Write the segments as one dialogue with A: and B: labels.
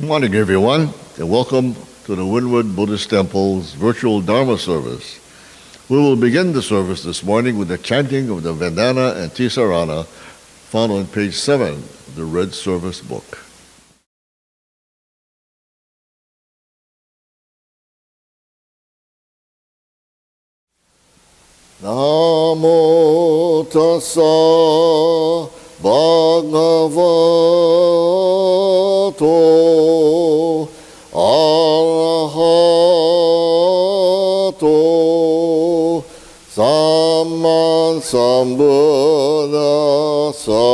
A: Good morning, everyone, and welcome to the Windward Buddhist Temple's virtual Dharma service. We will begin the service this morning with the chanting of the Vandana Ti-Sarana found on page 7 of the Red Service book. Namo tassa bhagavato arahato samma sambuddhassa.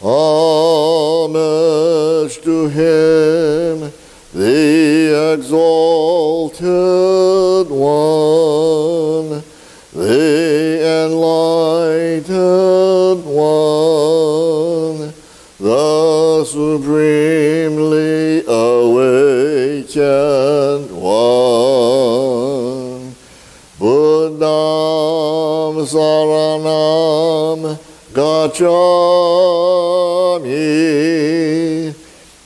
A: Homage to him, the exalted one, the enlightened one, the supremely awakened one. Buddham saranam gacchami,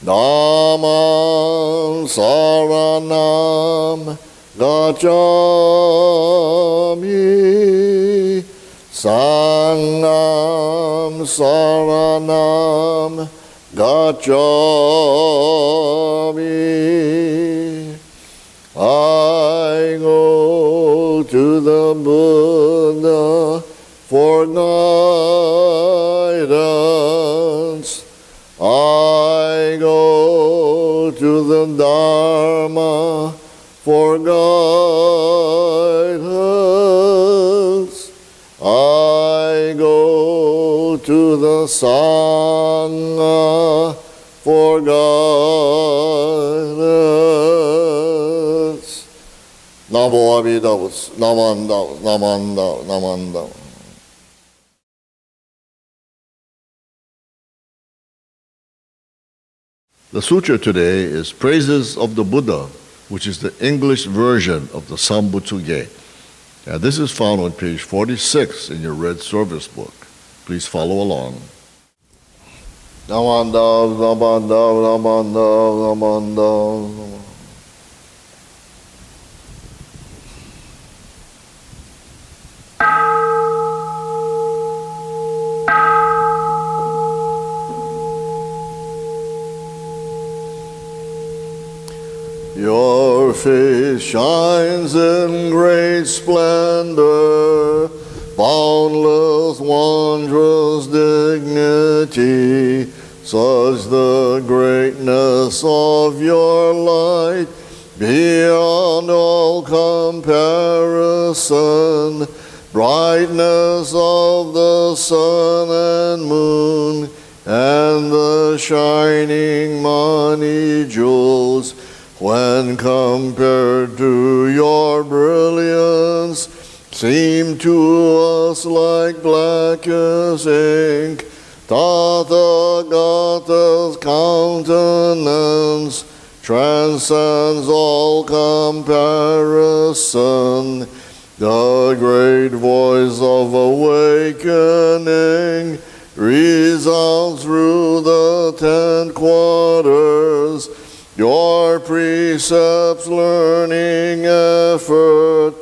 A: Dhammam saranam gacchami, Sangham saranam gacchami. I go to the Buddha for guidance. I go to the Dharma for guidance. I go to the Sangha for guidance. Namo Amida, Namanda, Namanda, Namanda. The sutra today is Praises of the Buddha, which is the English version of the Sambutsuge. And this is found on page 46 in your Red Service book. Please follow along. Namanda, Namanda, Namanda, Namanda. Your face shines in great splendor, boundless, wondrous dignity, such the greatness of your light, beyond all comparison, brightness of the sun and moon, and the shining money jewels, when compared to your brilliance, seem to us like blackest ink. Tathagata's countenance transcends all comparison. The great voice of awakening resounds through the 10 quarters. Your precepts, learning, effort,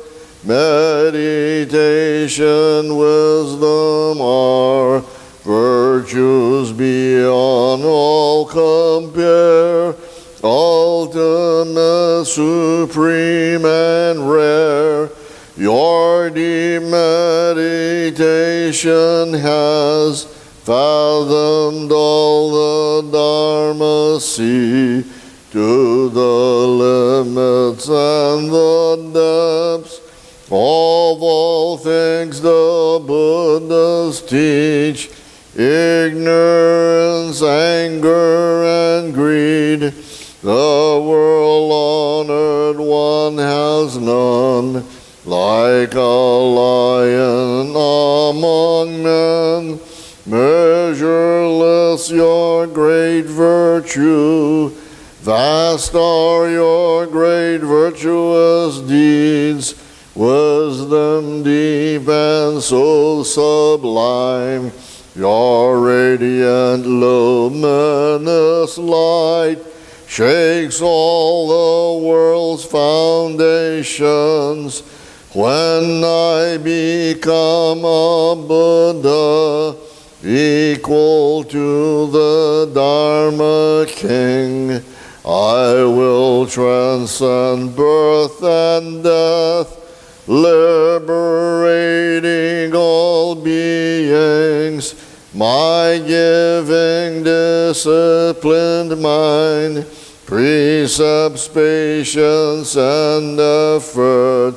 A: meditation, wisdom are virtues beyond all compare, ultimate, supreme, and rare. Your deep meditation has fathomed all the Dharma sea, to the limits and the depths of all things the Buddhas teach. Ignorance, anger, and greed, the world-honored one has none. Like a lion among men, measureless your great virtue, vast are your great virtuous deeds, wisdom deep and so sublime, Your radiant, luminous light shakes all the world's foundations. When I become a Buddha, equal to the Dharma King, I will transcend birth and death, liberating all beings. My giving, disciplined mind, precepts, patience, and effort,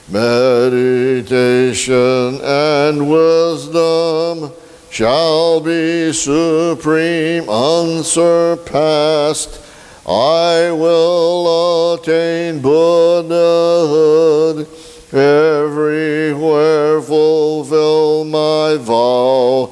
A: meditation and wisdom shall be supreme, unsurpassed. I will attain Buddhahood, everywhere fulfill my vow,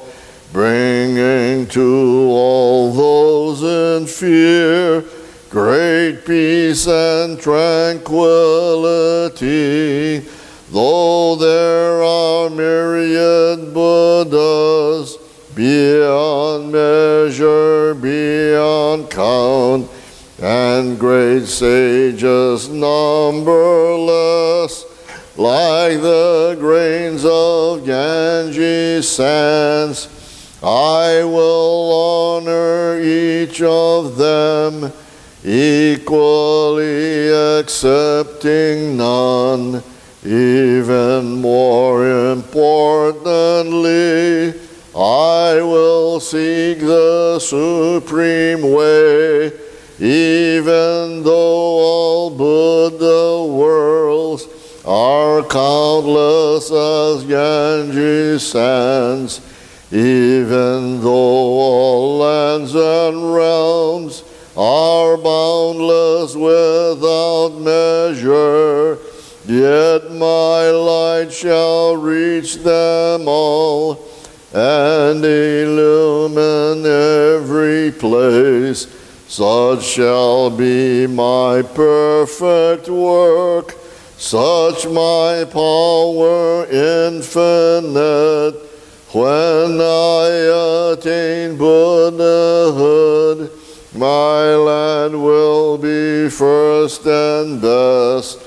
A: bringing to all those in fear great peace and tranquility. Though there are myriad Buddhas, beyond measure, beyond count, and great sages numberless, like the grains of Ganges sands, I will honor each of them, equally accepting none. Even more importantly, I will seek the supreme way, even though all Buddha worlds are countless as Ganges sands, even though all lands and realms are boundless without measure, yet my light shall reach them all and illumine every place. Such shall be my perfect work, such my power infinite. When I attain Buddhahood, my land will be first and best,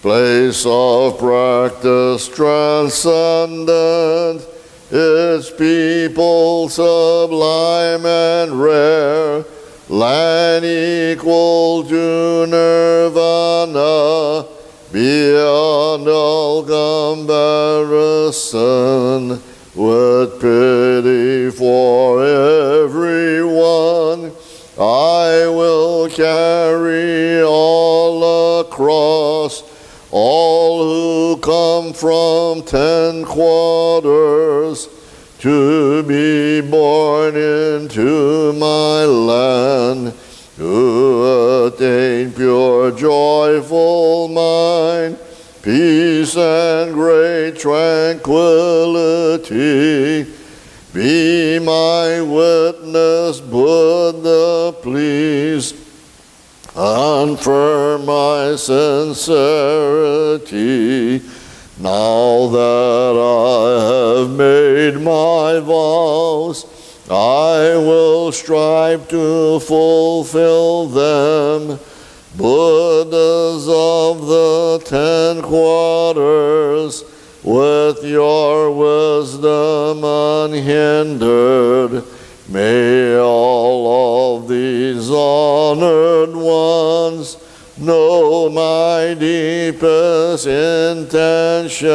A: place of practice transcendent, its people sublime and rare, land equal to Nirvana, beyond all comparison. With pity for everyone, I will carry all across, all who come from 10 quarters, to be born into my land, to attain pure joyful mind, peace and great tranquility. Be my witness, Buddha, please, confirm my sincerity. Now that I have made my vows, I will strive to fulfill them. Buddhas of the 10 quarters, with your wisdom unhindered, may all of these honored ones know my deepest intention,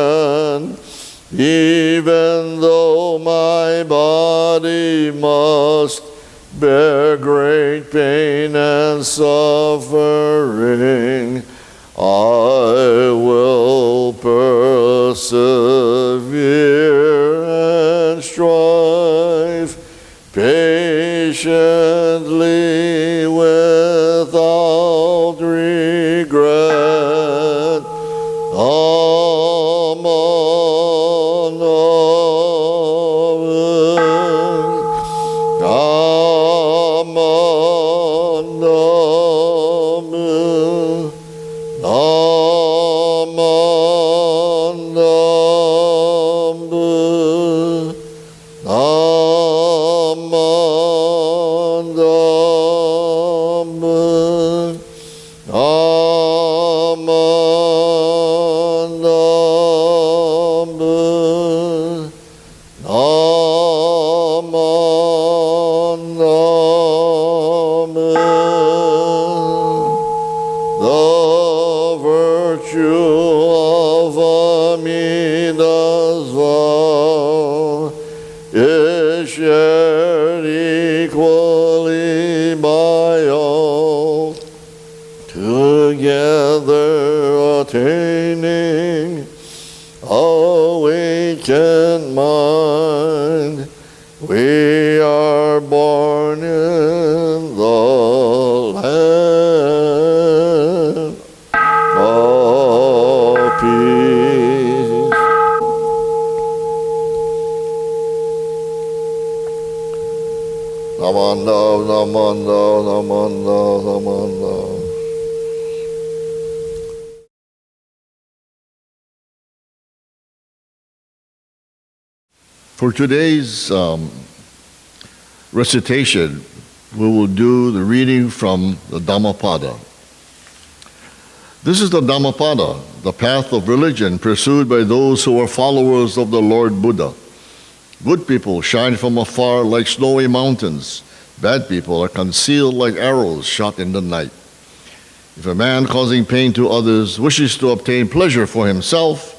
A: even though my body must bear great pain and suffering. I will persevere and strive patiently without regret. Amen. all, together attaining awakened mind, we are born in the land of peace. Namanda, namanda, namanda, namanda. For today's recitation, we will do the reading from the Dhammapada. This is the Dhammapada, the path of religion pursued by those who are followers of the Lord Buddha. Good people shine from afar like snowy mountains. Bad people are concealed like arrows shot in the night. If a man causing pain to others wishes to obtain pleasure for himself,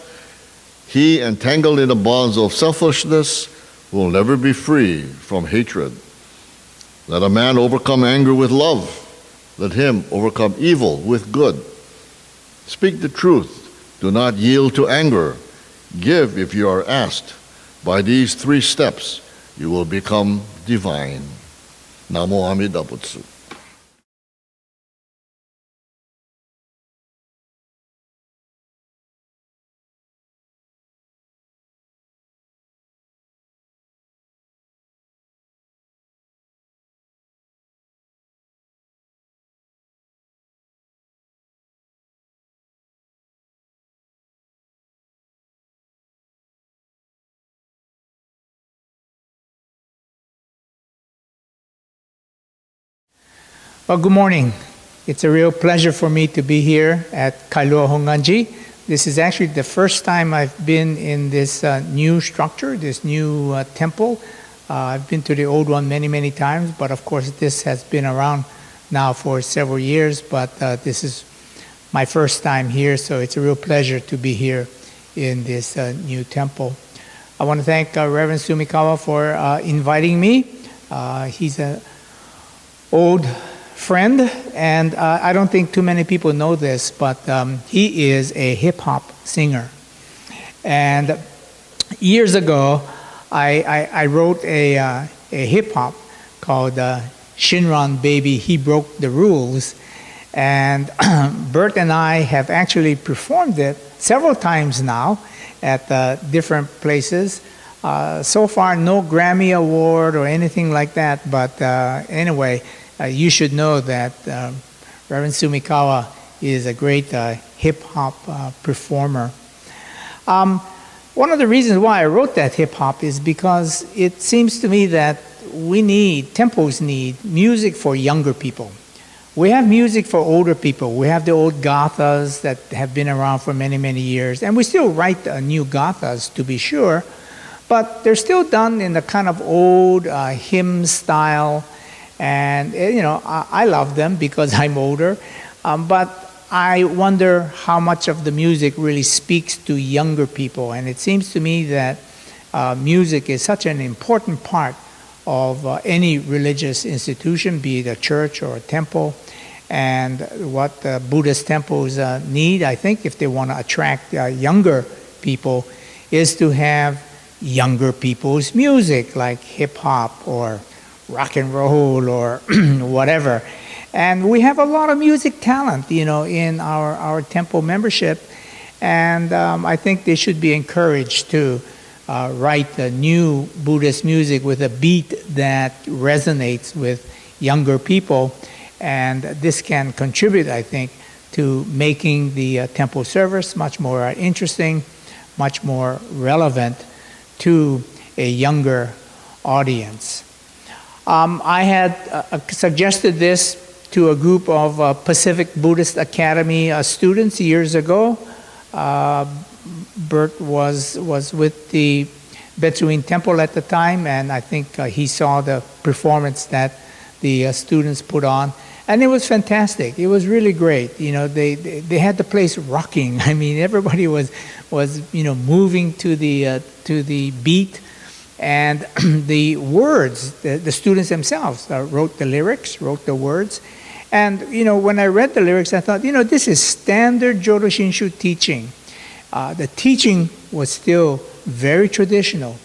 A: he, entangled in the bonds of selfishness, will never be free from hatred. Let a man overcome anger with love. Let him overcome evil with good. Speak the truth. Do not yield to anger. Give if you are asked. By these 3 steps, you will become divine. Namo Amida Butsu.
B: Well, good morning. It's a real pleasure for me to be here at Kailua Hongwanji. This is actually the first time I've been in this new structure, this new temple. I've been to the old one many, many times, but of course this has been around now for several years, but this is my first time here, so it's a real pleasure to be here in this new temple. I want to thank Reverend Sumikawa for inviting me. He's an old friend, and I don't think too many people know this, but he is a hip-hop singer. And years ago, I wrote a hip-hop called Shinran Baby, He Broke the Rules. And Bert and I have actually performed it several times now at different places. So far, no Grammy Award or anything like that, but anyway, you should know that Reverend Sumikawa is a great hip-hop performer. One of the reasons why I wrote that hip-hop is because it seems to me that temples need music for younger people. We have music for older people. We have the old Gathas that have been around for many, many years, and we still write new Gathas, to be sure, but they're still done in the kind of old hymn style. And, I love them because I'm older, but I wonder how much of the music really speaks to younger people. And it seems to me that music is such an important part of any religious institution, be it a church or a temple. And what Buddhist temples need, I think, if they want to attract younger people, is to have younger people's music, like hip-hop or rock and roll or whatever. And we have a lot of music talent, in our temple membership. And I think they should be encouraged to write new Buddhist music with a beat that resonates with younger people. And this can contribute, I think, to making the temple service much more interesting, much more relevant to a younger audience. I had suggested this to a group of Pacific Buddhist Academy students years ago. Bert was with the Betsuin Temple at the time, and I think he saw the performance that the students put on, and it was fantastic. It was really great. They had the place rocking. I mean, everybody was moving to the beat. And the words, the students themselves wrote the lyrics, wrote the words. And, when I read the lyrics, I thought, this is standard Jodo Shinshu teaching. The teaching was still very traditional.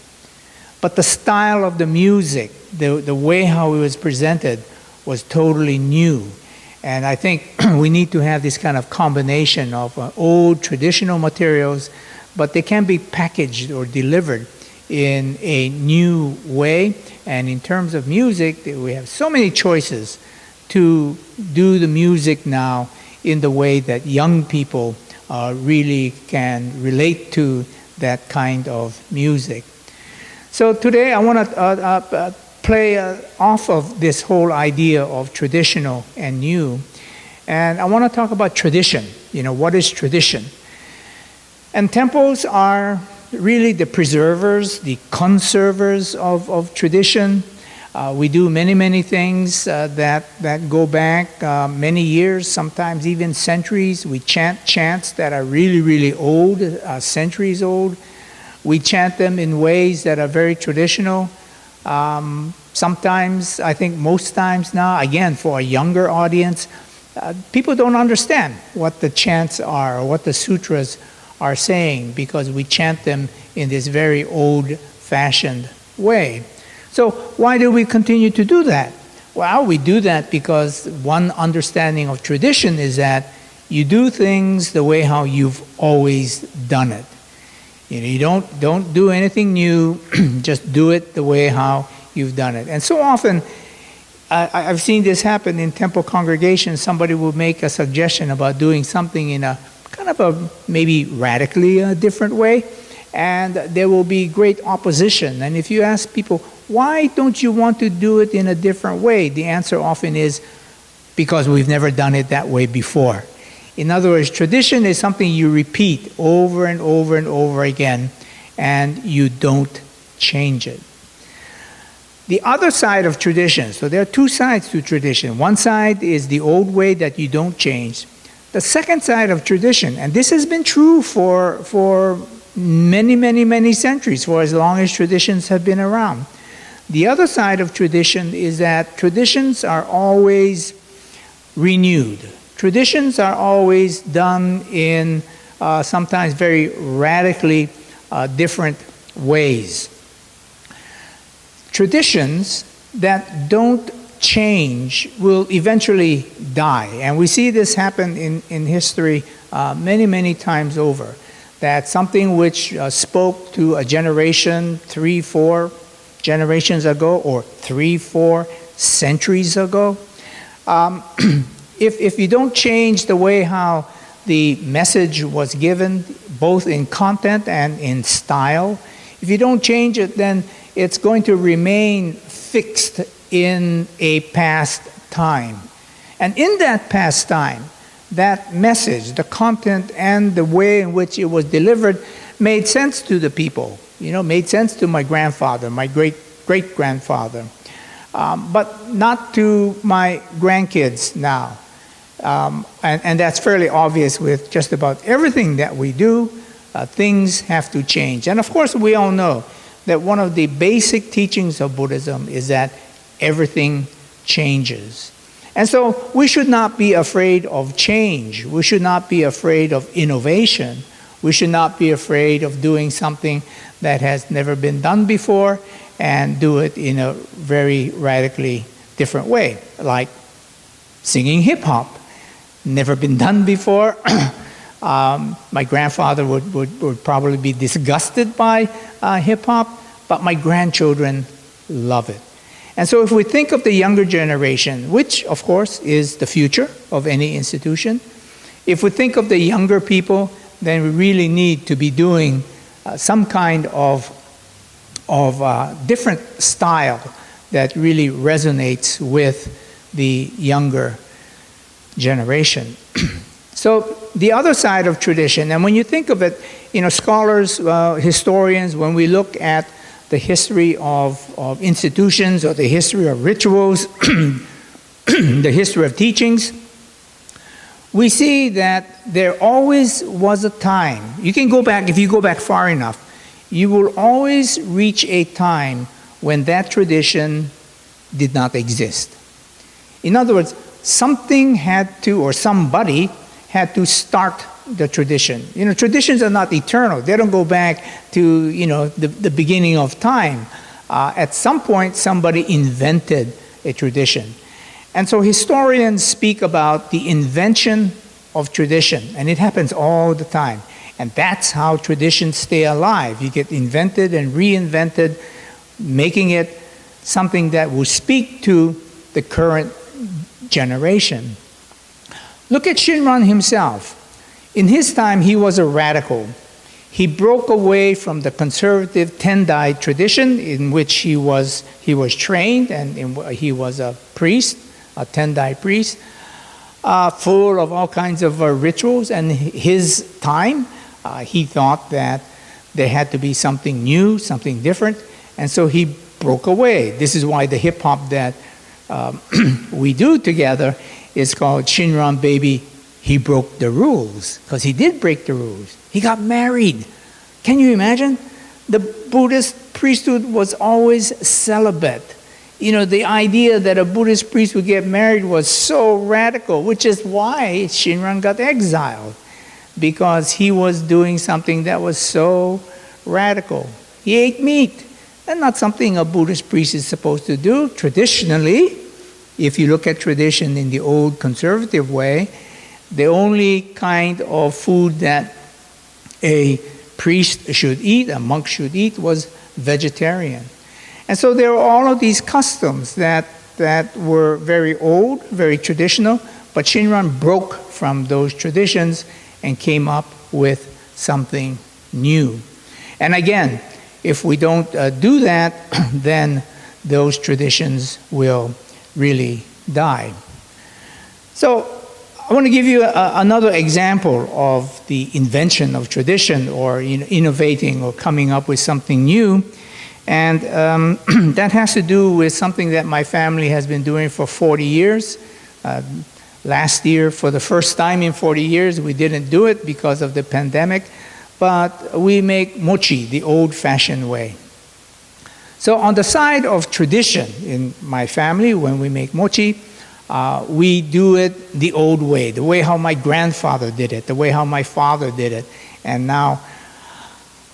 B: But the style of the music, the way how it was presented was totally new. And I think we need to have this kind of combination of old traditional materials, but they can be packaged or delivered in a new way. And in terms of music, we have so many choices to do the music now in the way that young people really can relate to that kind of music. So today I want to play off of this whole idea of traditional and new. And I want to talk about tradition. What is tradition? And temples are really the preservers, the conservers of tradition. We do many, many things that go back many years, sometimes even centuries. We chant chants that are really, really old, centuries old. We chant them in ways that are very traditional. Sometimes, I think most times now, again, for a younger audience, people don't understand what the chants are or what the sutras are saying because we chant them in this very old-fashioned way. So why do we continue to do that? Well, we do that because one understanding of tradition is that you do things the way how you've always done it. You don't do anything new, just do it the way how you've done it. And so often, I've seen this happen in temple congregations. Somebody will make a suggestion about doing something in a kind of a maybe radically different way, and there will be great opposition. And if you ask people, why don't you want to do it in a different way? The answer often is, because we've never done it that way before. In other words, tradition is something you repeat over and over and over again, and you don't change it. The other side of tradition, so there are two sides to tradition. One side is the old way that you don't change. The second side of tradition, and this has been true for many, many, many centuries, for as long as traditions have been around. The other side of tradition is that traditions are always renewed. Traditions are always done in sometimes very radically different ways. Traditions that don't change will eventually die. And we see this happen in history many, many times over. That something which spoke to a generation 3-4 generations ago or 3-4 centuries ago, if you don't change the way how the message was given, both in content and in style, if you don't change it, then it's going to remain fixed in a past time. And in that past time, that message, the content and the way in which it was delivered made sense to the people. Made sense to my grandfather, my great-great-grandfather, but not to my grandkids now. And that's fairly obvious with just about everything that we do. Things have to change. And of course, we all know that one of the basic teachings of Buddhism is that everything changes. And so we should not be afraid of change. We should not be afraid of innovation. We should not be afraid of doing something that has never been done before and do it in a very radically different way, like singing hip-hop. Never been done before. My grandfather would probably be disgusted by hip-hop, but my grandchildren love it. And so if we think of the younger generation, which of course is the future of any institution, if we think of the younger people, then we really need to be doing some kind of different style that really resonates with the younger generation. So the other side of tradition, and when you think of it, scholars, historians, when we look at the history of institutions or the history of rituals, the history of teachings, we see that there always was a time. You can go back, if you go back far enough, you will always reach a time when that tradition did not exist. In other words, something had to, or somebody had to start the tradition. Traditions are not eternal. They don't go back to, the beginning of time. At some point, somebody invented a tradition. And so historians speak about the invention of tradition, and it happens all the time. And that's how traditions stay alive. You get invented and reinvented, making it something that will speak to the current generation. Look at Shinran himself. In his time, he was a radical. He broke away from the conservative Tendai tradition in which he was trained, and he was a priest, a Tendai priest, full of all kinds of rituals. And his time, he thought that there had to be something new, something different, and so he broke away. This is why the hip hop that we do together is called Shinran Baby. He broke the rules, because he did break the rules. He got married. Can you imagine? The Buddhist priesthood was always celibate. The idea that a Buddhist priest would get married was so radical, which is why Shinran got exiled, because he was doing something that was so radical. He ate meat. That's not something a Buddhist priest is supposed to do. Traditionally, if you look at tradition in the old conservative way, the only kind of food that a priest should eat, a monk should eat, was vegetarian. And so there were all of these customs that were very old, very traditional, but Shinran broke from those traditions and came up with something new. And again, if we don't do that, then those traditions will really die. So I want to give you another example of the invention of tradition, or innovating or coming up with something new. And that has to do with something that my family has been doing for 40 years. Last year, for the first time in 40 years, we didn't do it because of the pandemic, but we make mochi the old-fashioned way. So on the side of tradition in my family, when we make mochi, we do it the old way, the way how my grandfather did it, the way how my father did it. And now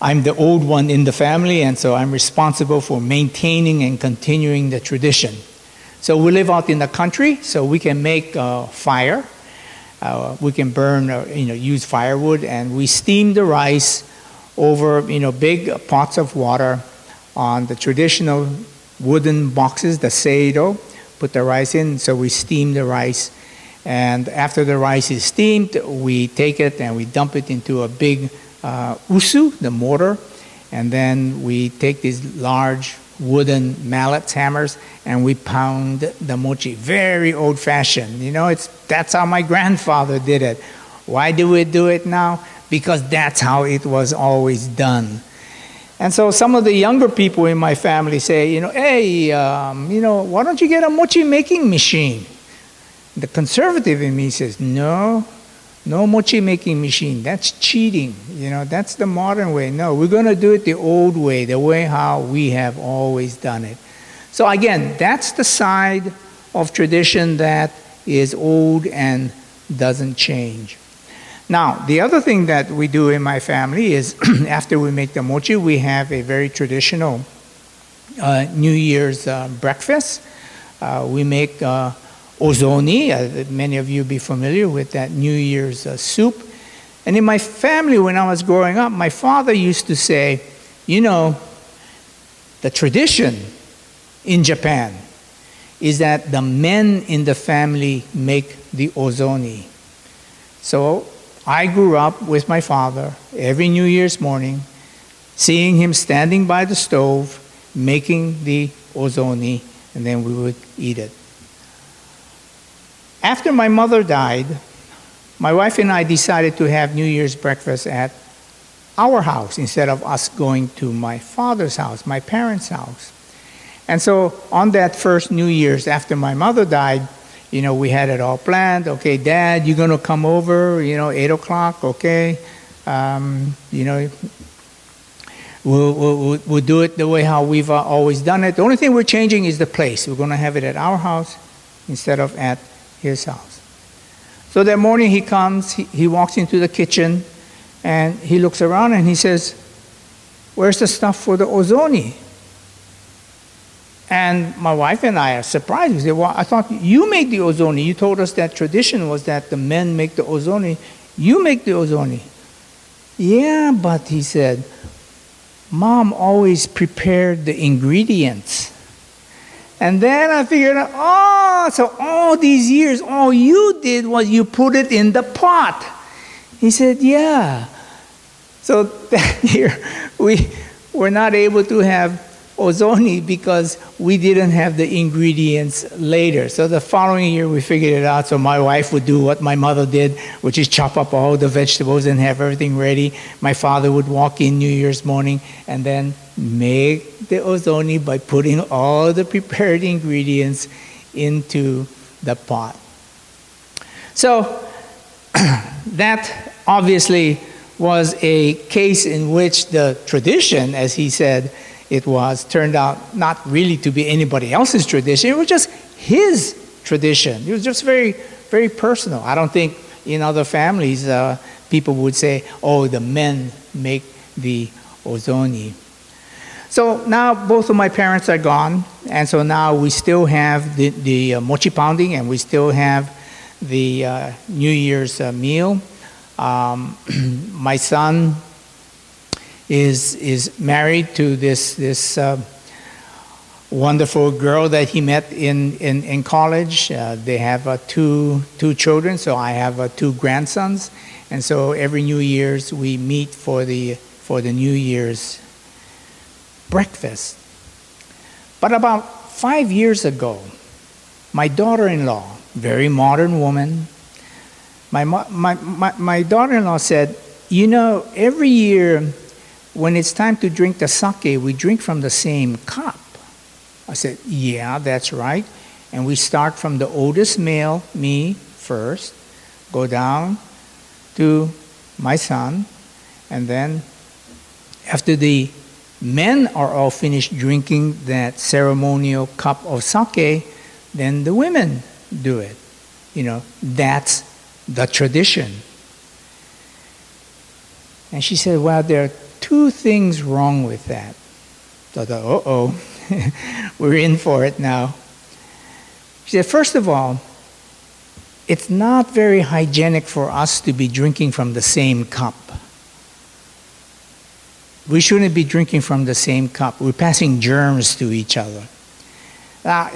B: I'm the old one in the family, and so I'm responsible for maintaining and continuing the tradition. So we live out in the country, so we can make fire. We can burn, use firewood, and we steam the rice over, big pots of water on the traditional wooden boxes, the seido. Put the rice in, so we steam the rice. And after the rice is steamed, we take it and we dump it into a big usu, the mortar. And then we take these large wooden mallets, hammers, and we pound the mochi. Very old-fashioned. That's how my grandfather did it. Why do we do it now? Because that's how it was always done. And so some of the younger people in my family say, hey, why don't you get a mochi making machine? The conservative in me says, no mochi making machine. That's cheating. That's the modern way. No, we're going to do it the old way, the way how we have always done it. So again, that's the side of tradition that is old and doesn't change. Now, the other thing that we do in my family is after we make the mochi, we have a very traditional New Year's breakfast. We make ozoni. Many of you be familiar with that New Year's soup. And in my family, when I was growing up, my father used to say, the tradition in Japan is that the men in the family make the ozoni. So I grew up with my father every New Year's morning, seeing him standing by the stove, making the ozoni, and then we would eat it. After my mother died, my wife and I decided to have New Year's breakfast at our house instead of us going to my father's house, my parents' house. And so on that first New Year's after my mother died, we had it all planned. Okay, Dad, you're going to come over, 8 o'clock, okay? We'll do it the way how we've always done it. The only thing we're changing is the place. We're going to have it at our house instead of at his house. So that morning he comes, he walks into the kitchen, and he looks around and he says, "Where's the stuff for the ozoni?" And my wife and I are surprised. We say, "Well, I thought you make the ozoni. You told us that tradition was that the men make the ozoni. You make the ozoni." "Yeah, but," he said, "Mom always prepared the ingredients." And then I figured out, so all these years, all you did was you put it in the pot. He said, "Yeah." So that year, we were not able to have ozoni because we didn't have the ingredients later. So the following year, we figured it out. So my wife would do what my mother did, which is chop up all the vegetables and have everything ready. My father would walk in New Year's morning and then make the ozoni by putting all the prepared ingredients into the pot. So that obviously was a case in which the tradition, as he said, it was, turned out not really to be anybody else's tradition. It was just his tradition. It was just very, very personal. I don't think in other families people would say, "Oh, the men make the ozoni." So now both of my parents are gone, and so now we still have the mochi pounding, and we still have the New Year's meal. My son is married to this wonderful girl that he met in college. They have two children, so I have 2 grandsons, and so every New Year's we meet for the New Year's breakfast. But about 5 years ago, my daughter-in-law, very modern woman, my daughter-in-law said, "You know, every year when it's time to drink the sake, we drink from the same cup." I said, "Yeah, that's right. And we start from the oldest male, me first, go down to my son, and then after the men are all finished drinking that ceremonial cup of sake, then the women do it. You know, that's the tradition." And she said, "Well, there are 2 things wrong with that." So I thought, uh-oh, we're in for it now. She said, "First of all, it's not very hygienic for us to be drinking from the same cup. We shouldn't be drinking from the same cup. We're passing germs to each other."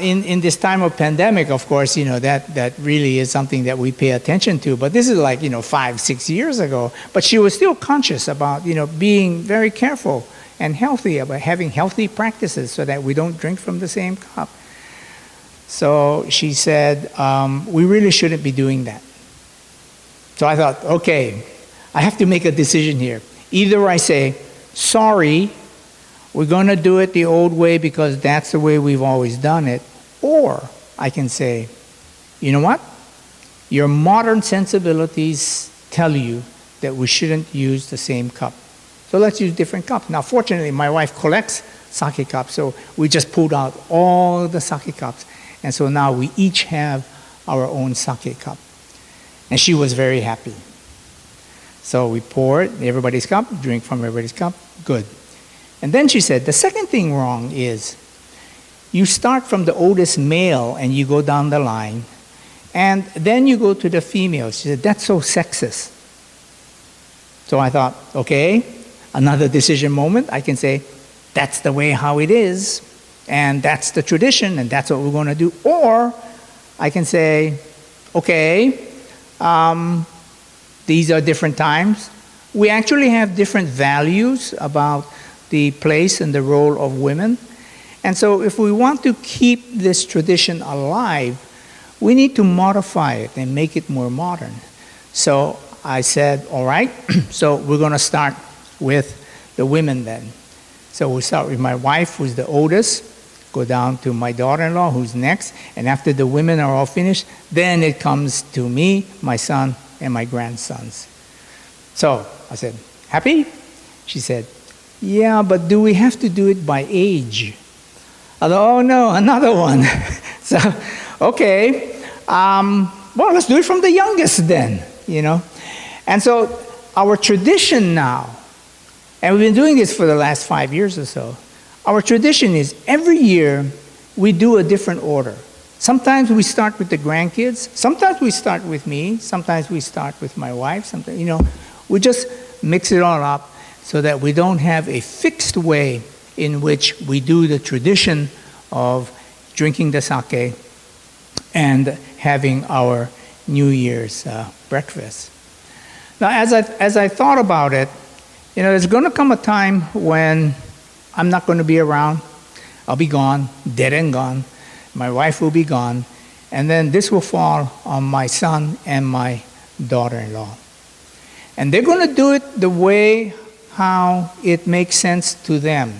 B: In this time of pandemic, of course, you know, that really is something that we pay attention to. But this is like, 5-6 years ago. But she was still conscious about, being very careful and healthy, about having healthy practices so that we don't drink from the same cup. So she said, we really shouldn't be doing that. So I thought, okay, I have to make a decision here. Either I say, "Sorry, we're going to do it the old way because that's the way we've always done it," or I can say, "You know what? Your modern sensibilities tell you that we shouldn't use the same cup. So let's use different cups." Now, fortunately, my wife collects sake cups, so we just pulled out all the sake cups. And so now we each have our own sake cup. And she was very happy. So we poured everybody's cup, drink from everybody's cup, good. And then she said, the second thing wrong is you start from the oldest male and you go down the line, and then you go to the female. She said, that's so sexist. So I thought, okay, another decision moment. I can say, that's the way how it is, and that's the tradition, and that's what we're going to do. Or I can say, okay, these are different times. We actually have different values about the place and the role of women. And so if we want to keep this tradition alive, we need to modify it and make it more modern. So I said, all right, so we're going to start with the women then. So we'll start with my wife, who's the oldest, go down to my daughter-in-law, who's next, and after the women are all finished, then it comes to me, my son, and my grandsons. So I said, happy? She said, yeah, but do we have to do it by age? I thought, oh no, another one. So, okay, well, let's do it from the youngest then, you know. And so our tradition now, and we've been doing this for the last 5 years or so, our tradition is every year we do a different order. Sometimes we start with the grandkids, sometimes we start with me, sometimes we start with my wife, sometimes, you know, we just mix it all up so that we don't have a fixed way in which we do the tradition of drinking the sake and having our New Year's breakfast. Now, as I thought about it, you know, there's going to come a time when I'm not going to be around. I'll be gone, dead and gone. My wife will be gone. And then this will fall on my son and my daughter-in-law. And they're going to do it the way how it makes sense to them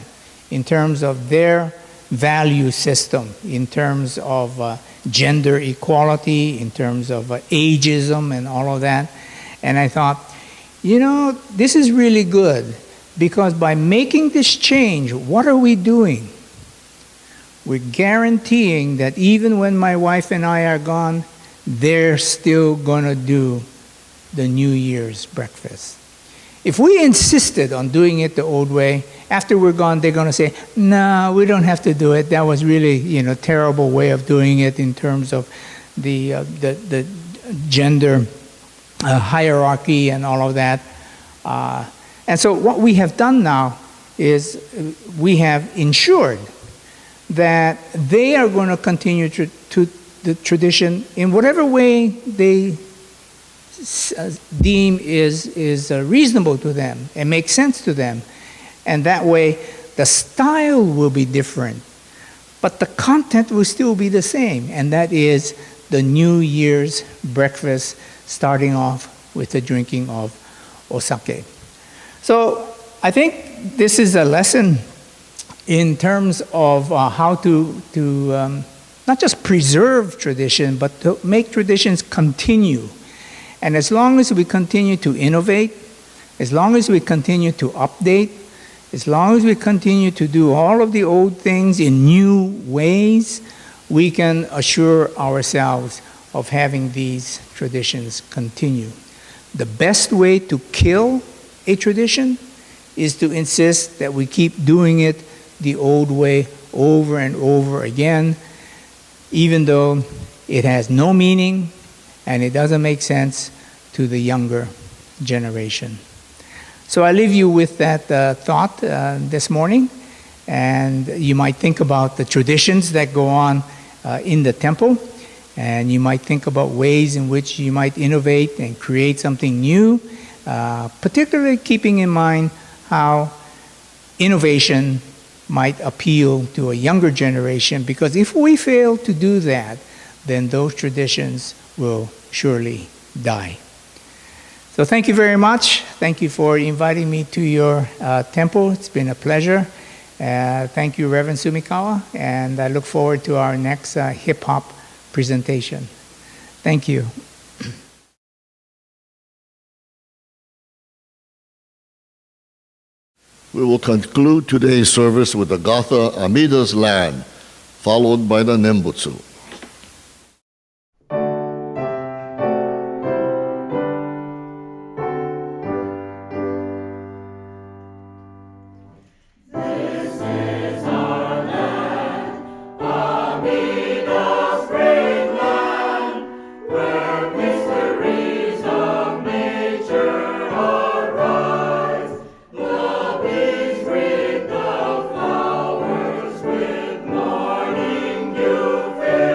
B: in terms of their value system, in terms of gender equality, in terms of ageism and all of that. And I thought, you know, this is really good because by making this change, what are we doing? We're guaranteeing that even when my wife and I are gone, they're still going to do the New Year's breakfast. If we insisted on doing it the old way, after we're gone, they're going to say, no, we don't have to do it. That was really, you know, terrible way of doing it in terms of the gender hierarchy and all of that. And so what we have done now is we have ensured that they are going to continue to the tradition in whatever way they deem is reasonable to them and makes sense to them. And that way, the style will be different, but the content will still be the same, and that is the New Year's breakfast, starting off with the drinking of osake. So I think this is a lesson in terms of how to not just preserve tradition, but to make traditions continue. And as long as we continue to innovate, as long as we continue to update, as long as we continue to do all of the old things in new ways, we can assure ourselves of having these traditions continue. The best way to kill a tradition is to insist that we keep doing it the old way over and over again, even though it has no meaning and it doesn't make sense to the younger generation. So I leave you with that thought this morning, and you might think about the traditions that go on in the temple, and you might think about ways in which you might innovate and create something new, particularly keeping in mind how innovation might appeal to a younger generation, because if we fail to do that, then those traditions will surely die. So thank you very much. Thank you for inviting me to your temple. It's been a pleasure. Thank you, Reverend Sumikawa, and I look forward to our next hip-hop presentation. Thank you.
A: We will conclude today's service with the Gatha Amida's Land, followed by the Nembutsu.
C: Fair.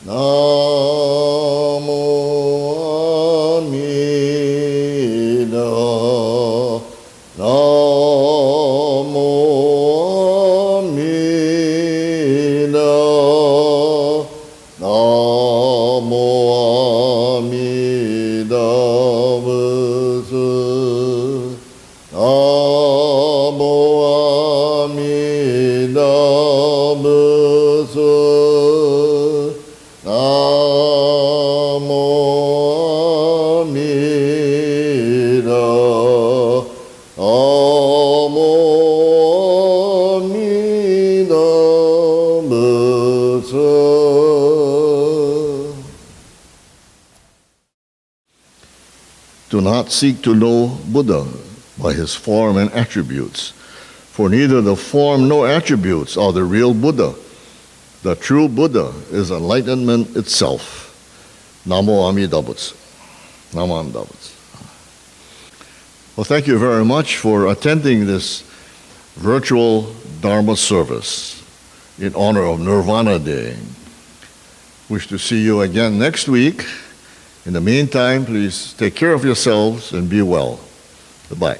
A: Namo Amida. Namo Amida. Namo Amida Butsu. Namo Amida Butsu. Namo Amida. Namo Amida Butsu. Do not seek to know Buddha by his form and attributes, for neither the form nor attributes are the real Buddha. The true Buddha is enlightenment itself. Namo Amida Butsu. Namo Amida Butsu. Well, thank you very much for attending this virtual Dharma service in honor of Nirvana Day. Wish to see you again next week. In the meantime, please take care of yourselves and be well. Goodbye.